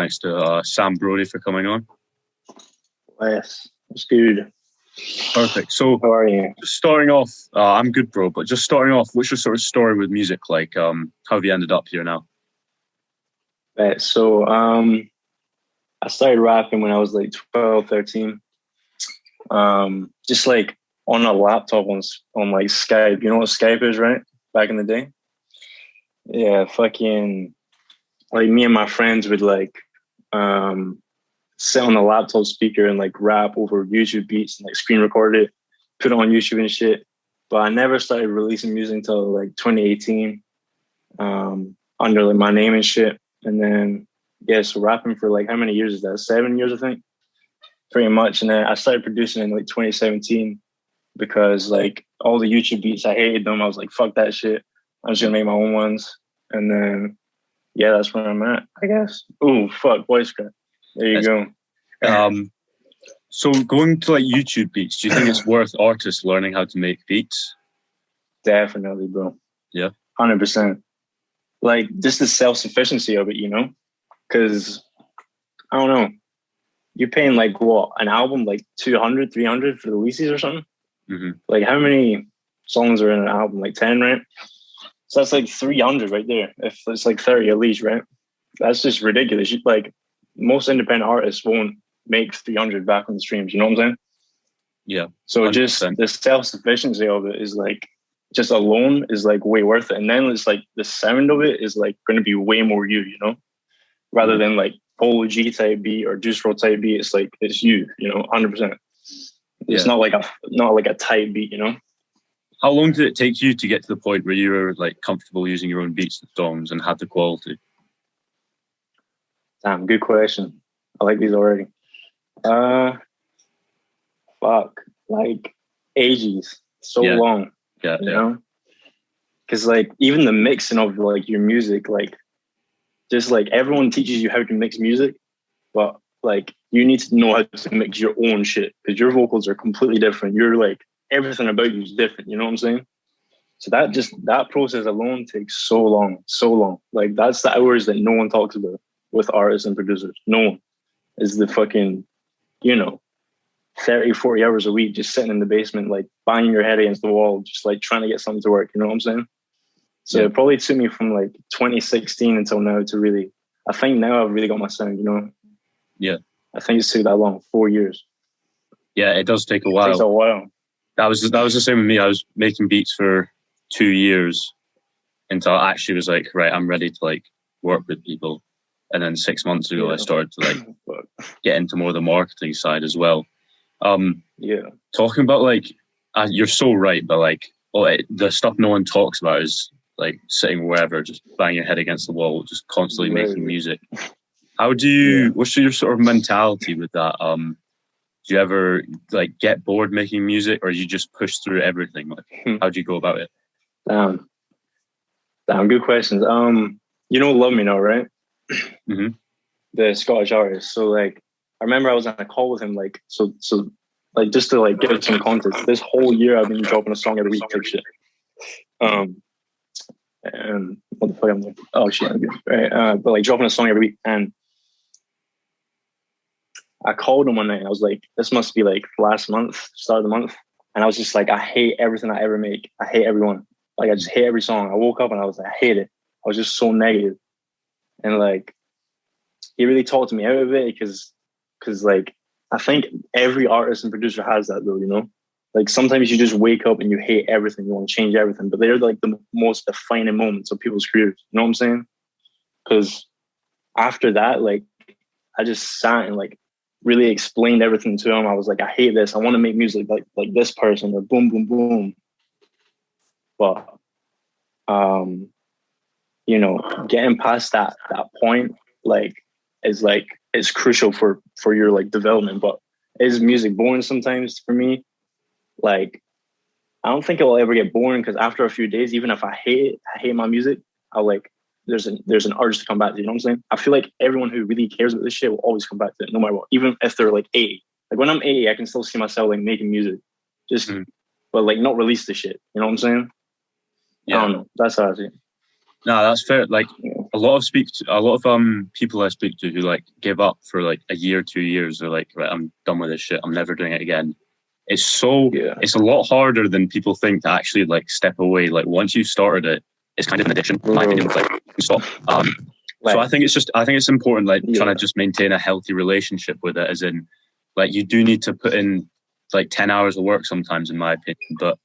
Thanks to Sam Brodie for coming on. Yes, it's good. Perfect. So, how are you? Just starting off, I'm good, bro. But just starting off, what's your sort of story with music like? How have you ended up here now? Right, so I started rapping when I was like 12, 13. Just like on a laptop on like Skype. You know what Skype is, right? Back in the day. Yeah, fucking like me and my friends would like sit on the laptop speaker and like rap over YouTube beats and like screen record it, put it on YouTube and shit. But I never started releasing music until like 2018, under like my name and shit. And then so rapping for like how many years is that? 7 years, I think, pretty much. And then I started producing in like 2017 because like all the YouTube beats, I hated them. I was like, fuck that shit. I'm just gonna make my own ones. And then that's where I'm at, I guess. Oh fuck, voice crack. There you go. So going to like YouTube beats, do you think it's worth artists learning how to make beats? Definitely, bro. Yeah. 100%. Like just the self-sufficiency of it, you know? Because I don't know. You're paying like what, an album like 200, 300 for the releases or something? Mm-hmm. Like how many songs are in an album? Like 10, right? So that's like 300 right there. If it's like 30 at least, right? That's just ridiculous. Like most independent artists won't make 300 back on the streams. You know what I'm saying? Yeah. So 100%. Just the self-sufficiency of it is like just alone is like way worth it. And then it's like the sound of it is like going to be way more you know, rather than like Polo G type beat or Juice WRLD type beat. It's like, it's you know, 100%. It's not like a tight beat, you know? How long did it take you to get to the point where you were like comfortable using your own beats and songs and had the quality? Damn, good question. I like these already. Like ages, so long. Yeah, you know? Because like even the mixing of like your music, like just like everyone teaches you how to mix music, but like you need to know how to mix your own shit because your vocals are completely different. You're like everything about you is different. You know what I'm saying? So that process alone takes so long. Like that's the hours that no one talks about with artists and producers. No one is the fucking, 30, 40 hours a week just sitting in the basement, like banging your head against the wall, just like trying to get something to work. You know what I'm saying? So it probably took me from like 2016 until now to really, I think now I've really got my sound, you know? Yeah. I think it's took that long, 4 years. Yeah, it does take a while. It takes a while. That was the same with me. I was making beats for 2 years until I actually was like, right, I'm ready to like work with people. And then 6 months ago, I started to like get into more of the marketing side as well. Talking about like, you're so right, but like, the stuff no one talks about is like sitting wherever, just banging your head against the wall, just constantly making music. How do you? What's your sort of mentality with that? Do you ever like get bored making music, or you just push through everything? Like, how do you go about it? Damn, good questions. You know, Love Me Now, right? Mm-hmm. The Scottish artist. So like, I remember I was on a call with him. Like, so like just to like give some context. This whole year I've been dropping a song every week type shit. And what the fuck I'm doing? Oh shit, I'm good. Right. But like dropping a song every week, and I called him one night and I was like, this must be like last month, start of the month. And I was just like, I hate everything I ever make. I hate everyone. Like I just hate every song. I woke up and I was like, I hate it. I was just so negative. And like, he really talked me out of it because like, I think every artist and producer has that though, you know? Like sometimes you just wake up and you hate everything. You want to change everything, but they're like the most defining moments of people's careers. You know what I'm saying? Because after that, like, I just sat and like really explained everything to him. I was like, I hate this. I want to make music like this person, or boom, boom, boom. But, getting past that point, like, is crucial for your like development. But is music boring sometimes for me? Like, I don't think it will ever get boring because after a few days, even if I hate my music, I'll like, there's an urge to come back to it, you know what I'm saying? I feel like everyone who really cares about this shit will always come back to it, no matter what. Even if they're like 80. Like when I'm 80, I can still see myself like making music. But like not release the shit. You know what I'm saying? Yeah. I don't know. That's how I see it. No, that's fair. Like a lot of people I speak to who like give up for like a year, 2 years, they're like, right, I'm done with this shit. I'm never doing it again. It's a lot harder than people think to actually like step away. Like once you started it, it's kind of an addiction. In my opinion, like stop. So I think it's important, like trying to just maintain a healthy relationship with it, as in, like you do need to put in like 10 hours of work sometimes, in my opinion, but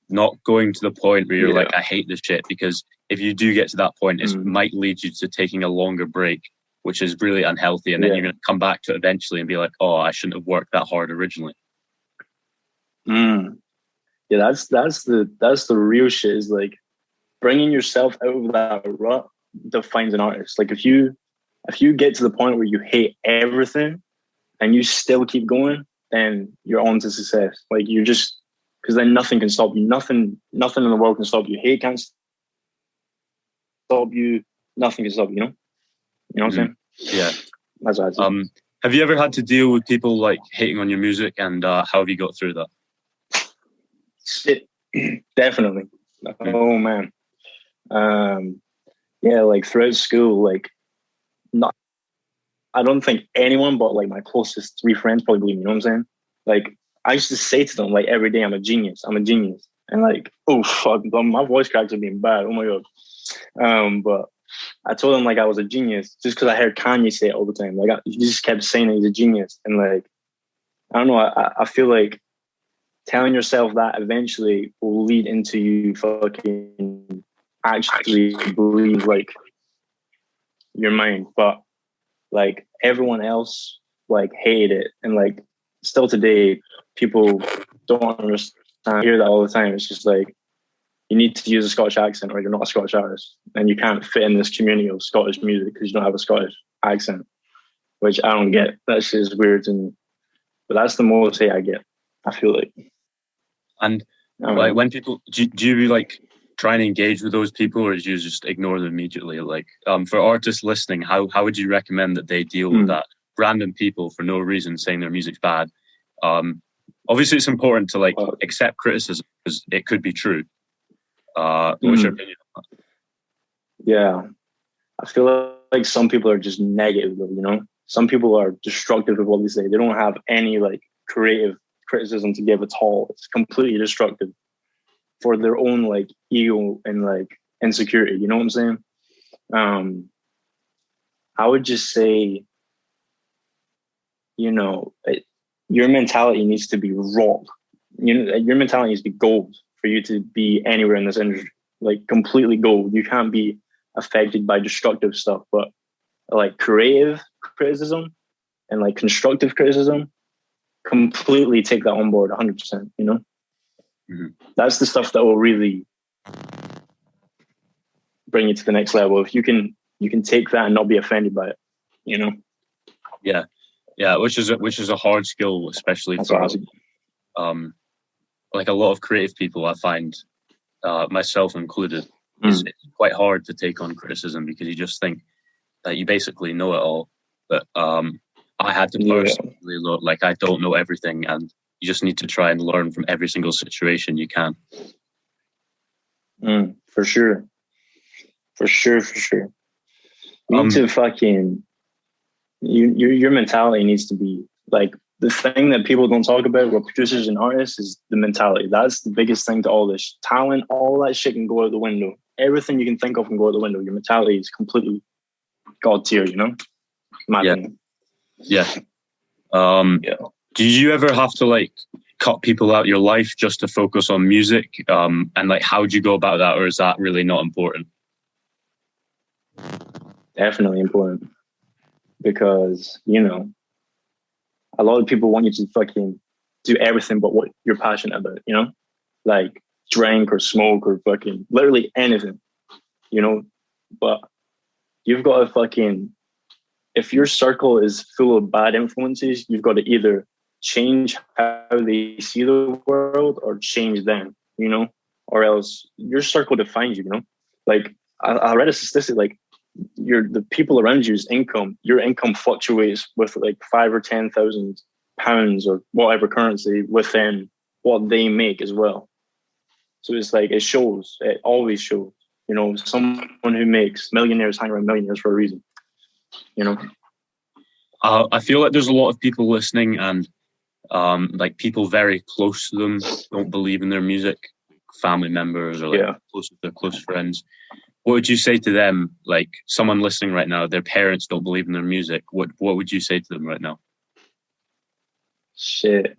not going to the point where you're like, I hate this shit, because if you do get to that point, it might lead you to taking a longer break, which is really unhealthy. And then you're going to come back to it eventually and be like, oh, I shouldn't have worked that hard originally. Yeah, that's the real shit, is like bringing yourself out of that rut defines an artist. Like if you get to the point where you hate everything and you still keep going, then you're on to success. Like you're just, because then nothing can stop you. Nothing in the world can stop you. Hate can't stop you. Nothing can stop you. You know what I'm saying? Yeah. That's what I say. Have you ever had to deal with people like hating on your music, and how have you got through that? Definitely. Oh man. Yeah, like throughout school, like I don't think anyone but like my closest 3 friends probably believe me, you know what I'm saying? Like I used to say to them like every day, I'm a genius. And like, oh fuck, my voice cracks are being bad. Oh my god. But I told them like I was a genius just because I heard Kanye say it all the time. Like he just kept saying that he's a genius. And like, I don't know, I feel like telling yourself that eventually will lead into you fucking actually believe like your mind. But like everyone else like hated it, and like still today people don't understand. I hear that all the time. It's just like you need to use a Scottish accent or you're not a Scottish artist, and you can't fit in this community of Scottish music because you don't have a Scottish accent, which I don't get. That shit is weird to me. But that's the most hate I get, I feel like. And like when people do you like try and engage with those people, or do you just ignore them immediately? Like for artists listening, how would you recommend that they deal with that? Random people for no reason saying their music's bad. Obviously it's important to like accept criticism because it could be true. What's your opinion on that? Yeah, I feel like some people are just negative, you know? Some people are destructive of what they say. They don't have any like creative criticism to give at all. It's completely destructive for their own like ego and like insecurity. You know what I'm saying? I would just say, you know, your mentality needs to be raw. You know, your mentality needs to be gold for you to be anywhere in this industry. Like completely gold. You can't be affected by destructive stuff, but like creative criticism and like constructive criticism, completely take that on board 100%, you know? That's the stuff that will really bring you to the next level. If you can take that and not be offended by it, you know? Yeah, which is a hard skill, especially That's for awesome. like a lot of creative people. I find myself included, it's quite hard to take on criticism because you just think that you basically know it all. But I had to personally look like I don't know everything, and you just need to try and learn from every single situation you can. For sure. You need to fucking your mentality needs to be like the thing that people don't talk about with producers and artists is the mentality. That's the biggest thing to all this. Talent, all that shit can go out the window. Everything you can think of can go out the window. Your mentality is completely God tier, you know? My opinion. Yeah. Did you ever have to like cut people out of your life just to focus on music? And like, how would you go about that? Or is that really not important? Definitely important. Because, you know, a lot of people want you to fucking do everything but what you're passionate about, you know? Like drink or smoke or fucking literally anything, you know? But you've got to fucking, if your circle is full of bad influences, you've got to either change how they see the world or change them, you know? Or else your circle defines you, you know? Like I read a statistic, like the people around you's income, your income fluctuates with like £5,000 or £10,000 or whatever currency within what they make as well. So it's like it always shows, You know, someone who makes millionaires hang around millionaires for a reason. You know. I feel like there's a lot of people listening, and like people very close to them don't believe in their music, family members or like their close friends. What would you say to them? Like someone listening right now, their parents don't believe in their music. What would you say to them right now? Shit.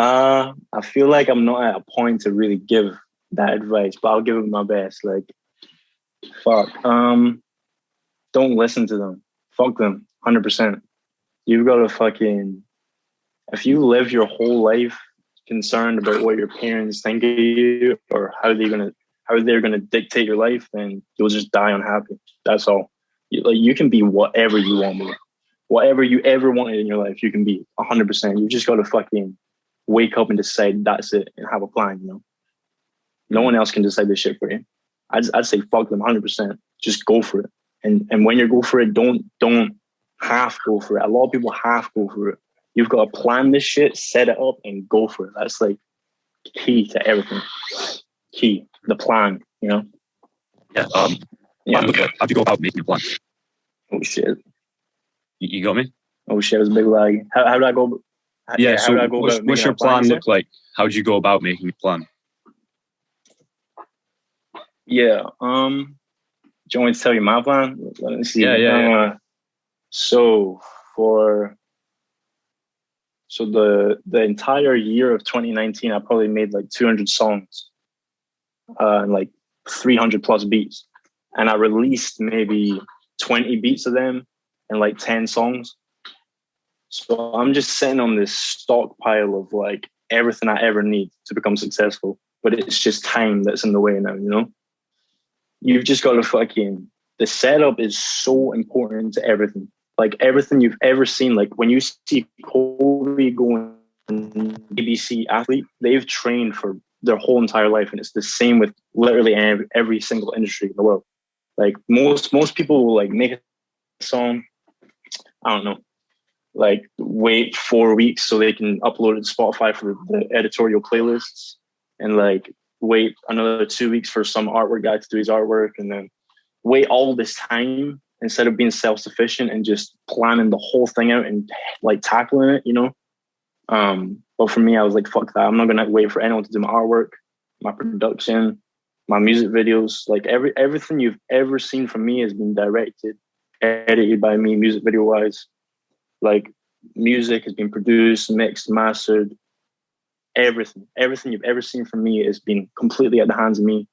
I feel like I'm not at a point to really give that advice, but I'll give it my best. Like, fuck. Don't listen to them. Fuck them. 100%. You've got to fucking. If you live your whole life concerned about what your parents think of you or how they're gonna dictate your life, then you'll just die unhappy. That's all. You can be whatever you want to be. Whatever you ever wanted in your life, you can be 100%. You just got to fucking wake up and decide that's it and have a plan, you know? No one else can decide this shit for you. I'd say fuck them 100%. Just go for it. And when you go for it, don't half go for it. A lot of people half go for it. You've got to plan this shit, set it up, and go for it. That's like key to everything. Key. The plan, you know? Yeah. How do you go about making a plan? Oh shit. You got me? Oh shit, it was a big lag. How do I go? Yeah, so what's your plan look like? How do you go about making a plan? Yeah. Do you want me to tell you my plan? Let me see. Yeah. So the entire year of 2019, I probably made like 200 songs, and like 300 plus beats, and I released maybe 20 beats of them and like 10 songs. So I'm just sitting on this stockpile of like everything I ever need to become successful, but it's just time that's in the way now, you know? You've just got to the setup is so important to everything. Like everything you've ever seen, like when you see Kobe going ABC athlete, they've trained for their whole entire life. And it's the same with literally every single industry in the world. Like most people will like make a song, I don't know, like wait 4 weeks so they can upload it to Spotify for the editorial playlists, and like wait another 2 weeks for some artwork guy to do his artwork, and then wait all this time instead of being self-sufficient and just planning the whole thing out and like tackling it, you know? But for me, I was like, fuck that. I'm not gonna wait for anyone to do my artwork, my production, my music videos. Like everything you've ever seen from me has been directed, edited by me, music video wise. Like music has been produced, mixed, mastered. Everything you've ever seen from me has been completely at the hands of me.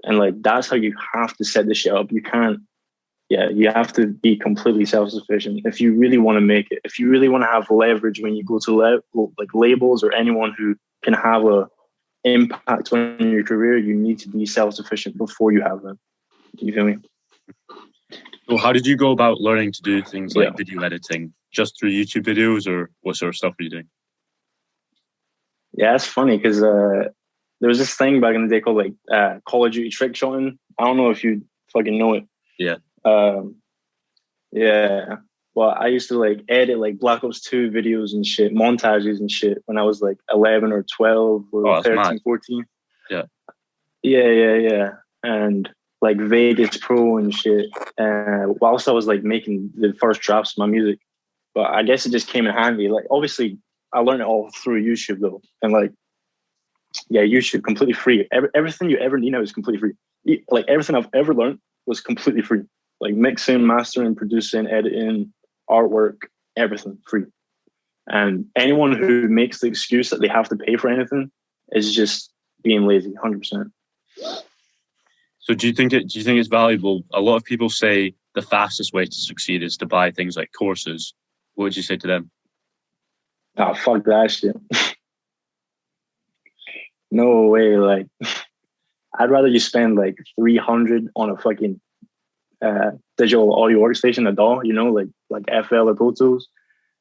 And like, that's how you have to set this shit up. You can't, you have to be completely self-sufficient. If you really want to make it, if you really want to have leverage when you go to like labels or anyone who can have a impact on your career, you need to be self-sufficient before you have them. You feel me? So how did you go about learning to do things like video editing? Just through YouTube videos, or what sort of stuff were you doing? Yeah, it's funny because there was this thing back in the day called like Call of Duty trick shotting. I don't know if you fucking know it. Yeah. Yeah. Well, I used to like edit like Black Ops 2 videos and shit, montages and shit when I was like 11 or 12 or 13, mad. 14. Yeah. Yeah. And like Vegas Pro and shit. Whilst I was like making the first drafts of my music. But I guess it just came in handy. Like obviously I learned it all through YouTube though. And like, yeah, YouTube completely free. Everything you ever need now is completely free. Like everything I've ever learned was completely free. Like mixing, mastering, producing, editing, artwork, everything free. And anyone who makes the excuse that they have to pay for anything is just being lazy, 100%. So do you think it's valuable? A lot of people say the fastest way to succeed is to buy things like courses. What would you say to them? Oh, fuck that shit. No way. Like, I'd rather you spend like 300 on a fucking digital audio workstation, a DAW, you know, like FL or Pro Tools,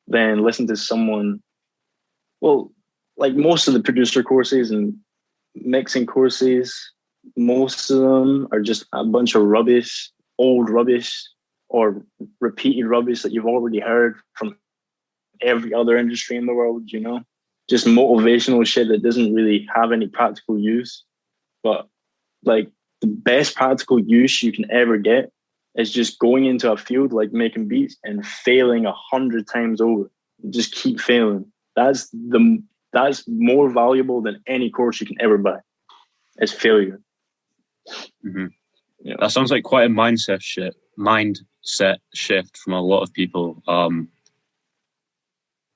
than listen to someone. Well, like most of the producer courses and mixing courses, most of them are just a bunch of rubbish, old rubbish, or repeated rubbish that you've already heard from every other industry in the world, you know? Just motivational shit that doesn't really have any practical use. But like the best practical use you can ever get is just going into a field like making beats and failing 100 times over. Just keep failing. That's more valuable than any course you can ever buy. Is failure. Mm-hmm. Yeah. That sounds like quite a mindset shift from a lot of people.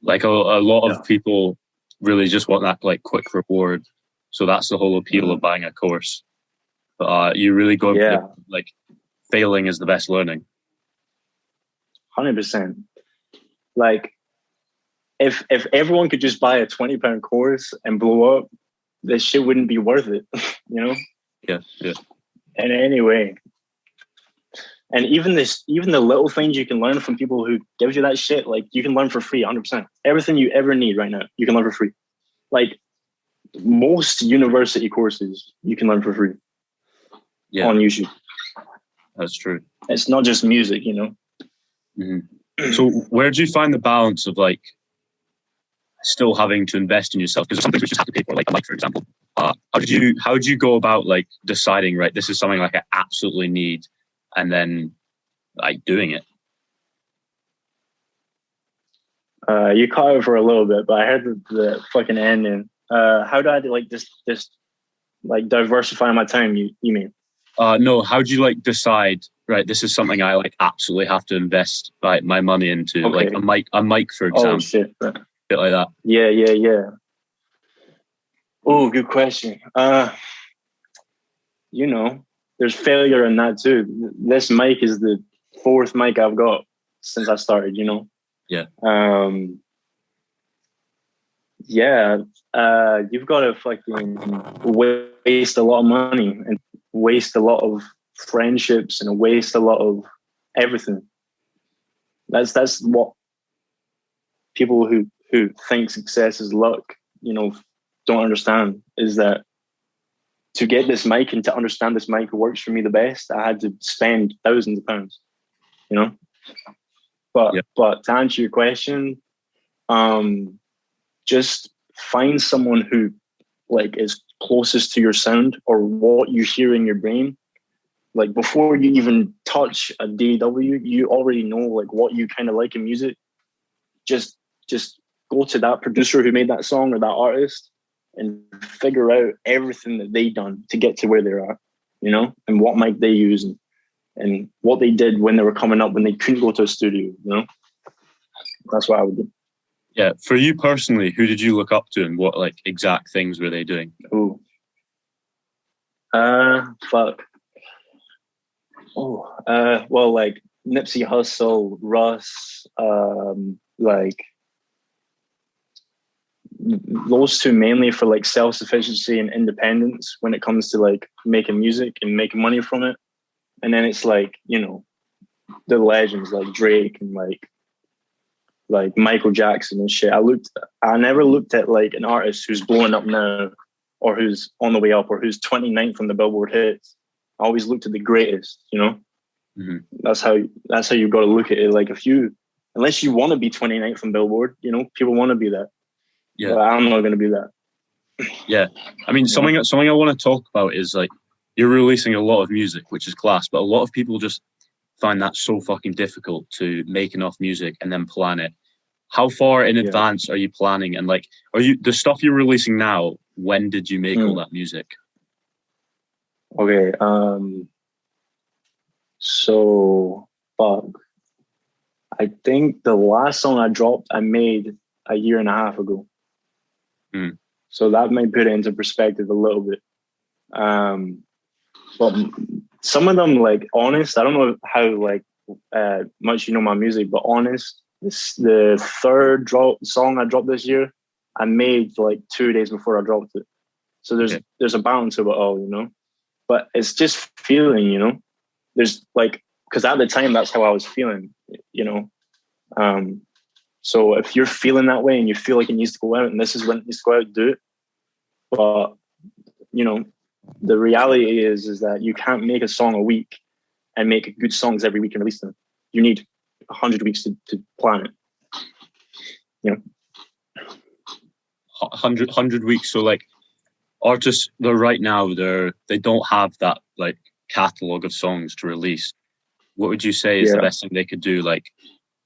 Like a lot of people really just want that like quick reward. So that's the whole appeal of buying a course. But you really go like failing is the best learning. 100%. Like if everyone could just buy a £20 course and blow up, this shit wouldn't be worth it. You know? Yeah. And anyway, and even the little things you can learn from people who gives you that shit, like you can learn for free, 100%. Everything you ever need right now, you can learn for free. Like most university courses, you can learn for free on YouTube. That's true. It's not just music, you know. Mm-hmm. So where do you find the balance of like still having to invest in yourself? Because some things we just have to pay for, like for example. How did you go about like deciding, right, this is something like I absolutely need, and then like doing it? You caught it for a little bit, but I heard the fucking ending. How do I like just like diversify my time? You mean? No. How do you like decide? Right, this is something I like absolutely have to invest like my money into, like a mic for example. Oh shit! A bit like that. Yeah. Oh, good question. You know, there's failure in that too. This mic is the 4th mic I've got since I started, you know? Yeah. You've got to fucking waste a lot of money and waste a lot of friendships and waste a lot of everything. That's what people who think success is luck, you know, don't understand, is that to get this mic and to understand this mic works for me the best, I had to spend thousands of pounds, you know? But to answer your question, just find someone who like is closest to your sound or what you hear in your brain. Like before you even touch a DAW, you already know like what you kind of like in music. Just go to that producer who made that song or that artist and figure out everything that they done to get to where they are, you know, and what mic they use and what they did when they were coming up when they couldn't go to a studio, you know. That's what I would do. Yeah. For you personally, who did you look up to and what like exact things were they doing? Ooh. Fuck. Well, like Nipsey Hussle, Russ, like those two mainly for like self-sufficiency and independence when it comes to like making music and making money from it. And then it's like, you know, the legends like Drake and like Michael Jackson and shit. I never looked at like an artist who's blowing up now or who's on the way up or who's 29th on the Billboard hits. I always looked at the greatest, you know. Mm-hmm. That's how you've got to look at it. Like unless you want to be 29th from Billboard, you know, people want to be that. Yeah, but I'm not going to be that. Yeah, I mean, something I want to talk about is like you're releasing a lot of music, which is class, but a lot of people just find that so fucking difficult to make enough music and then plan it. How far in advance are you planning? And like, are you the stuff you're releasing now? When did you make all that music? Okay, so fuck. I think the last song I dropped, I made a year and a half ago. So that might put it into perspective a little bit. But some of them, like Honest, I don't know how like much you know my music, but Honest, the 3rd song I dropped this year, I made like 2 days before I dropped it. So there's a balance of it all, you know. But it's just feeling, you know. There's like, because at the time that's how I was feeling, you know. So if you're feeling that way and you feel like it needs to go out and this is when it needs to go out, do it. But, you know, the reality is that you can't make a song a week and make good songs every week and release them. You need 100 weeks to plan it. You know? 100 weeks. So like artists, they're right now, they don't have that like catalog of songs to release. What would you say is the best thing they could do? Like,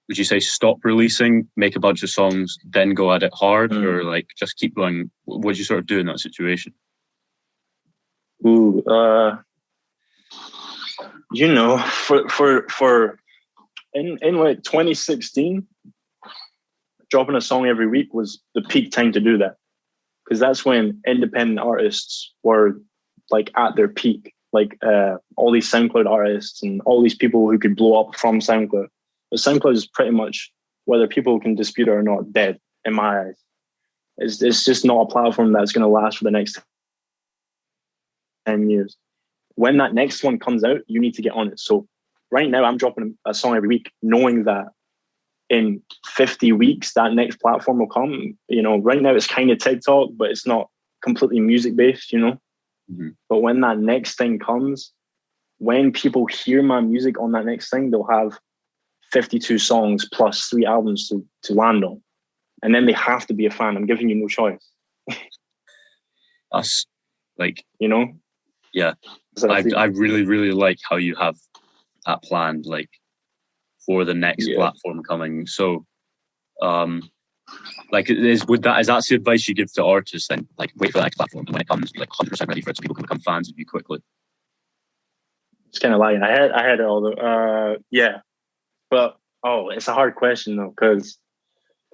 would you say stop releasing, make a bunch of songs, then go at it hard, or like just keep going? What would you sort of do in that situation? Ooh, you know, for in like 2016, dropping a song every week was the peak time to do that, because that's when independent artists were like at their peak. Like all these SoundCloud artists and all these people who could blow up from SoundCloud. But SoundCloud is pretty much, whether people can dispute it or not, dead in my eyes. It's just not a platform that's going to last for the next 10 years. When that next one comes out, you need to get on it. So right now I'm dropping a song every week, knowing that in 50 weeks, that next platform will come. You know, right now it's kind of TikTok, but it's not completely music based, you know? Mm-hmm. But when that next thing comes, when people hear my music on that next thing, they'll have 52 songs plus 3 albums to land on. And then they have to be a fan. I'm giving you no choice. Us, like, you know? Yeah. I really, really like how you have that planned, like, for the next platform coming. So, like, is that the advice you give to artists then? Like, wait for the next platform, and when it comes, like, 100% ready for it, so people can become fans of you quickly. It's kind of like I had it all the but it's a hard question though, because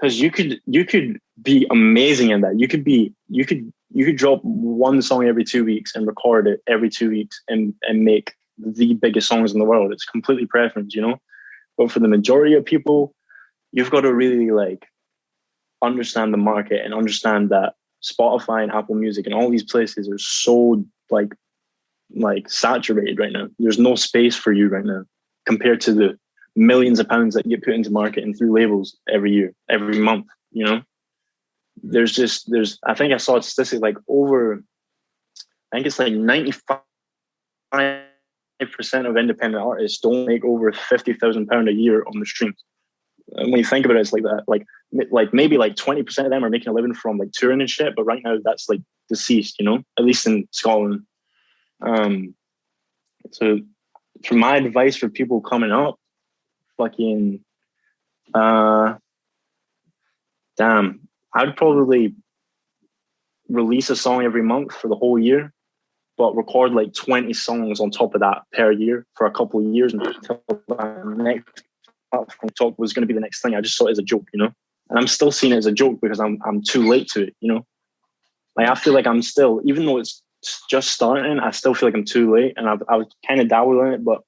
you could be amazing in that. You could drop one song every 2 weeks and record it every 2 weeks and make the biggest songs in the world. It's completely preference, you know. But for the majority of people, you've got to really like understand the market and understand that Spotify and Apple Music and all these places are so like saturated right now. There's no space for you right now compared to the millions of pounds that get put into market and through labels every year, every month, you know. I think I saw a statistic like I think it's like 95% of independent artists don't make over £50,000 a year on the streams. And when you think about it, it's like that. Like maybe like 20% of them are making a living from like touring and shit, but right now that's like deceased, you know, at least in Scotland. So for my advice for people coming up, fucking I'd probably release a song every month for the whole year, but record like 20 songs on top of that per year for a couple of years until the next platform talk was going to be the next thing. I just saw it as a joke, you know, and I'm still seeing it as a joke because I'm too late to it, you know. Like I feel like I'm still, even though it's just starting, I still feel like I'm too late, and I was kind of dabbling in it, but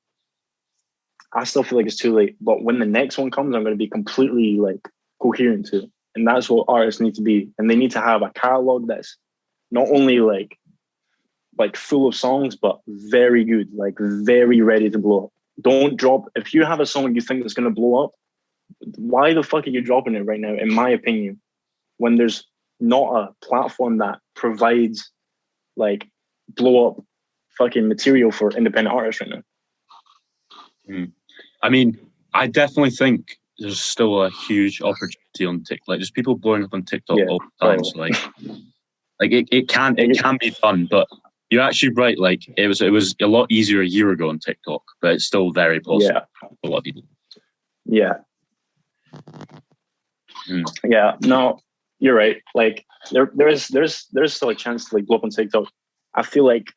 I still feel like it's too late. But when the next one comes, I'm going to be completely like coherent to it. And that's what artists need to be. And they need to have a catalog that's not only like full of songs, but very good, like very ready to blow up. Don't drop, if you have a song you think that's going to blow up, why the fuck are you dropping it right now, in my opinion, when there's not a platform that provides like blow up fucking material for independent artists right now? I mean, I definitely think there's still a huge opportunity on TikTok. Like, there's people blowing up on TikTok all the time. So it can be done, but you're actually right. Like, it was a lot easier a year ago on TikTok, but it's still very possible for a lot of people. Yeah. Yeah. No, you're right. Like, there's still a chance to like blow up on TikTok. I feel like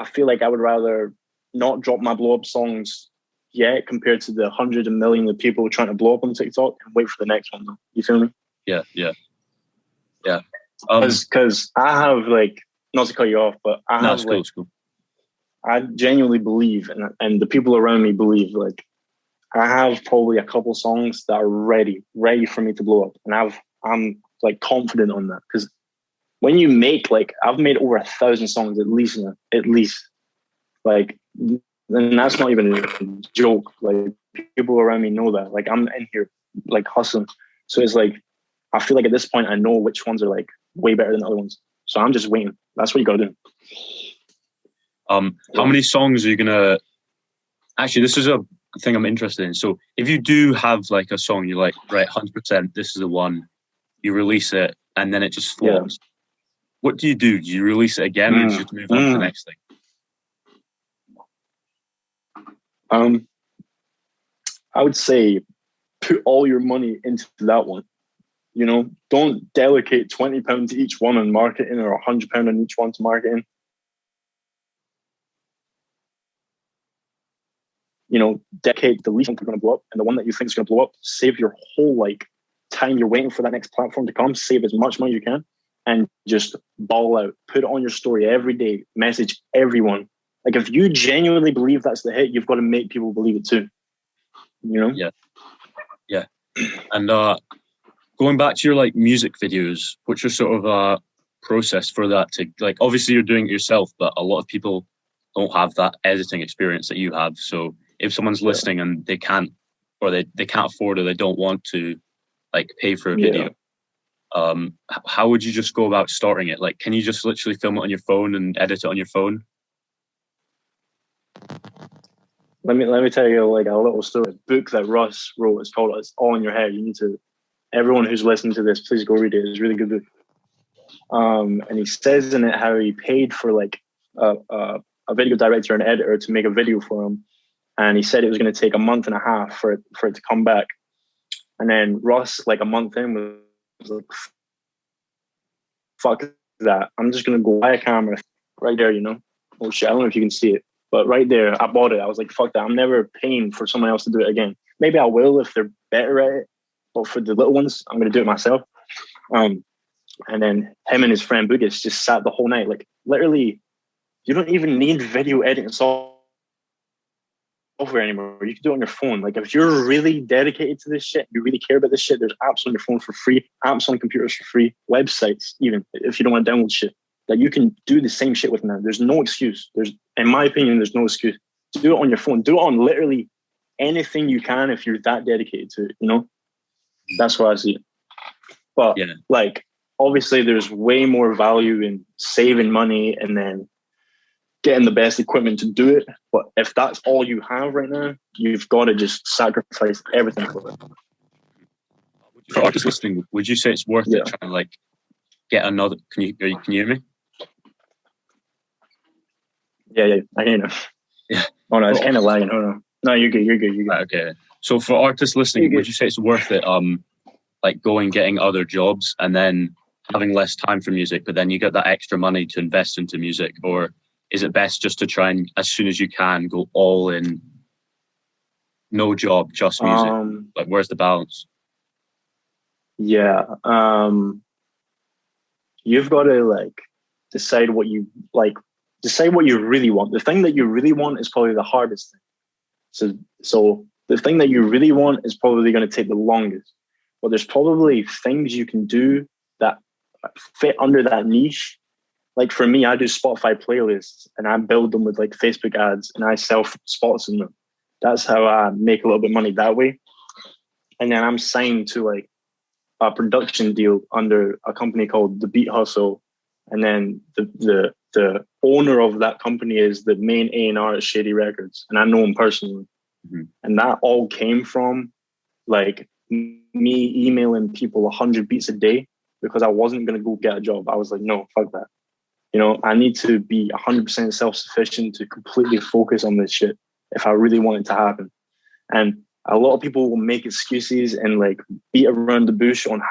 I would rather not drop my blow up songs yet compared to the hundreds of millions of people trying to blow up on TikTok and wait for the next one. You feel me? Yeah. Because I have like, not to cut you off, but it's cool. I genuinely believe, and the people around me believe, like I have probably a couple songs that are ready for me to blow up, and I'm like confident on that, because when you make like, I've made over 1,000 songs at least, like. And that's not even a joke. Like, people around me know that. Like, I'm in here like hustling. So it's like, I feel like at this point I know which ones are like way better than other ones. So I'm just waiting. That's what you gotta do. How many songs are you gonna? Actually, this is a thing I'm interested in. So if you do have like a song you like, right, 100%, this is the one, you release it and then it just flops. what do you do? Do you release it again, or do you just move on to the next thing? I would say put all your money into that one. You know, don't delegate £20 to each one on marketing or £100 on each one to marketing. You know, dedicate the least one that's going to blow up and the one that you think is going to blow up. Save your whole time you're waiting for that next platform to come. Save as much money as you can and just ball out. Put it on your story every day. Message everyone. Like, if you genuinely believe that's the hit, you've got to make people believe it too. You know? Yeah. And going back to your music videos, what's your sort of process for that? To obviously you're doing it yourself, but a lot of people don't have that editing experience that you have. So if someone's listening and they can't, or they can't afford or they don't want to pay for a video, how would you just go about starting it? Can you just literally film it on your phone and edit it on your phone? Let me tell you a little story. A book that Russ wrote is called "It's All in Your Head." You need to. Everyone who's listening to this, please go read it. It's a really good book. And he says in it how he paid for a video director and editor to make a video for him, and he said it was going to take a month and a half for it to come back. And then Russ, a month in, was like, "Fuck that! I'm just going to go buy a camera right there." You know? Oh shit! I don't know if you can see it. But right there, I bought it. I was like, fuck that. I'm never paying for someone else to do it again. Maybe I will if they're better at it. But for the little ones, I'm going to do it myself. And then him and his friend Bugis just sat the whole night. Literally, you don't even need video editing software anymore. You can do it on your phone. If you're really dedicated to this shit, you really care about this shit, there's apps on your phone for free, apps on computers for free, websites even, if you don't want to download shit. You can do the same shit with now. There's no excuse. In my opinion, there's no excuse. Do it on your phone. Do it on literally anything you can if you're that dedicated to it, you know? That's what I see. But obviously there's way more value in saving money and then getting the best equipment to do it. But if that's all you have right now, you've got to just sacrifice everything for it. For artists listening, would you say it's worth it trying to get another? Can you hear me? Yeah, I hear you now. Yeah. Oh no, it's kind of lagging. Oh no. No, you're good. Right, okay. So for artists listening, would you say it's worth it, going getting other jobs and then having less time for music, but then you get that extra money to invest into music? Or is it best just to try and, as soon as you can, go all in, no job, just music? Where's the balance? Yeah. You've got to decide what you decide what you really want. The thing that you really want is probably the hardest thing. So the thing that you really want is probably going to take the longest. But there's probably things you can do that fit under that niche. For me, I do Spotify playlists and I build them with Facebook ads and I sell spots in them. That's how I make a little bit of money that way. And then I'm signed to a production deal under a company called The Beat Hustle. And then the owner of that company is the main A&R at Shady Records. And I know him personally. Mm-hmm. And that all came from me emailing people 100 beats a day because I wasn't going to go get a job. I was like, no, fuck that. You know, I need to be 100% self-sufficient to completely focus on this shit if I really want it to happen. And a lot of people will make excuses and beat around the bush on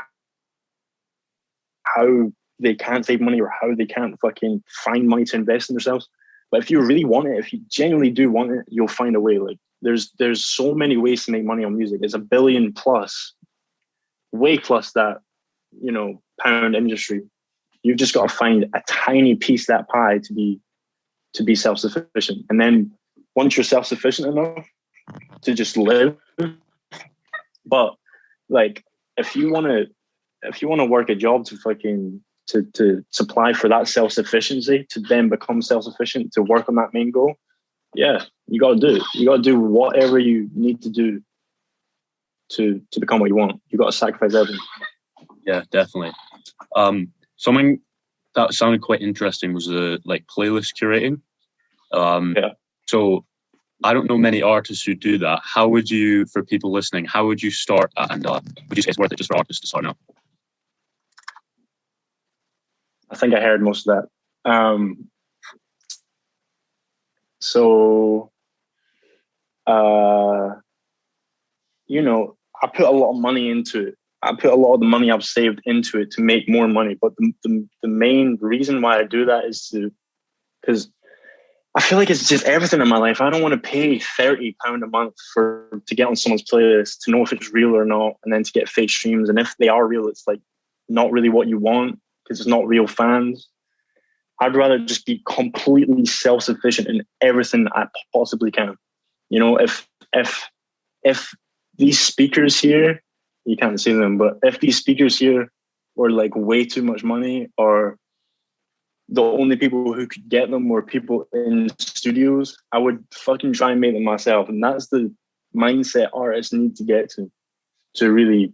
how they can't save money or how they can't fucking find money to invest in themselves. But if you really want it, if you genuinely do want it, you'll find a way. There's so many ways to make money on music. There's a billion plus, way plus that, pound industry. You've just got to find a tiny piece of that pie to be self-sufficient. And then once you're self-sufficient enough to just live, but if you want to work a job to supply for that self-sufficiency, to then become self-sufficient, to work on that main goal, yeah, you got to do it. You got to do whatever you need to do to become what you want. You got to sacrifice everything. Yeah, definitely. Something that sounded quite interesting was the playlist curating. So I don't know many artists who do that. How would you, for people listening, how would you start that? And would you say it's worth it just for artists to start now? I think I heard most of that. So, you know, I put a lot of money into it. I put a lot of the money I've saved into it to make more money. But the main reason why I do that is because I feel like it's just everything in my life. I don't want to pay £30 a month to get on someone's playlist, to know if it's real or not, and then to get fake streams. And if they are real, it's like not really what you want because it's not real fans. I'd rather just be completely self-sufficient in everything I possibly can. You know, if these speakers here, you can't see them, but if these speakers here were like way too much money, or the only people who could get them were people in studios, I would fucking try and make them myself. And that's the mindset artists need to get to really,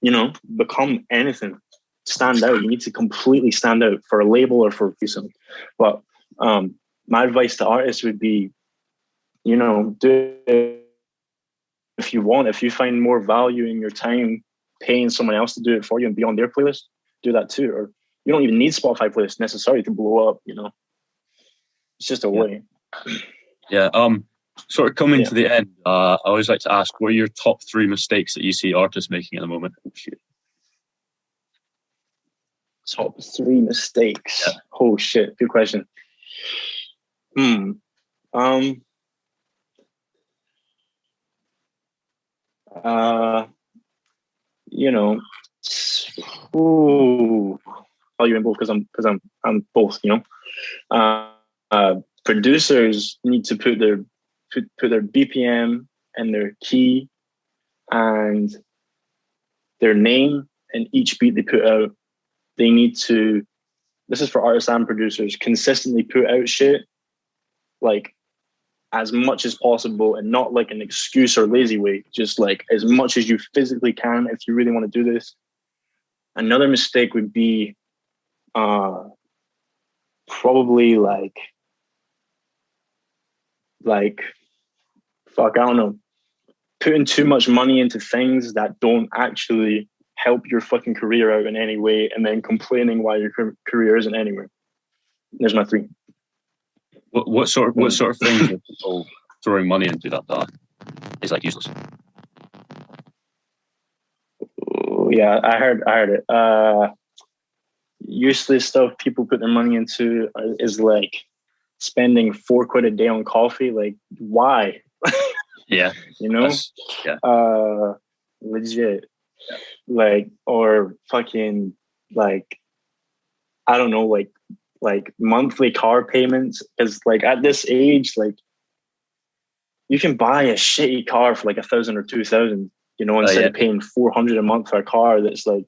you know, become anything, stand out. You need to completely stand out for a label or for something. But my advice to artists would be, you know, do it if you want. If you find more value in your time paying someone else to do it for you and be on their playlist, do that too. Or you don't even need Spotify playlists necessarily to blow up, you know. It's just a way. Yeah. Sort of coming to the end, I always like to ask, what are your top 3 mistakes that you see artists making at the moment? Top 3 mistakes. Yeah. Oh shit, good question. You know, I'll you in both because I'm both, you know. Producers need to put their BPM and their key and their name in each beat they put out. They need to, this is for artists and producers, consistently put out shit like as much as possible, and not like an excuse or lazy way, just like as much as you physically can if you really want to do this. Another mistake would be probably like fuck, I don't know, putting too much money into things that don't actually help your fucking career out in any way, and then complaining why your career isn't anywhere. There's my 3. What sort of things are people throwing money into that is like useless? Oh, yeah, I heard it. Useless stuff people put their money into is like spending £4 a day on coffee. Like, why? Yeah, you know. Legit. Yeah. Like, or fucking like, I don't know, like monthly car payments. Is like at this age, like you can buy a shitty car for like 1,000 or 2,000, you know, instead of paying 400 a month for a car that's like.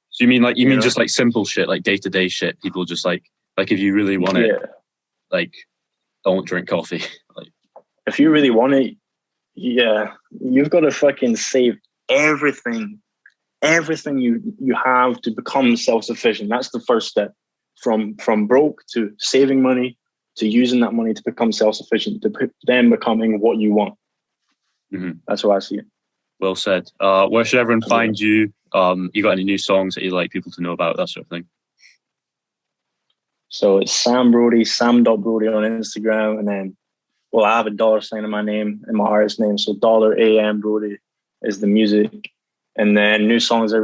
So you mean just like simple shit, like day-to-day shit? People just like if you really want it, like don't drink coffee. Like if you really want it, you've got to fucking save everything you have to become self-sufficient. That's the first step. From broke to saving money to using that money to become self-sufficient, to then becoming what you want. Mm-hmm. That's what I see it. Well said. Where should everyone find you? You got any new songs that you'd like people to know about, that sort of thing? So it's Sam Brodie, sam.brodie on Instagram. And then, well, I have a $sign in my name, in my artist name. So $AM Brodie is the music. And then new songs every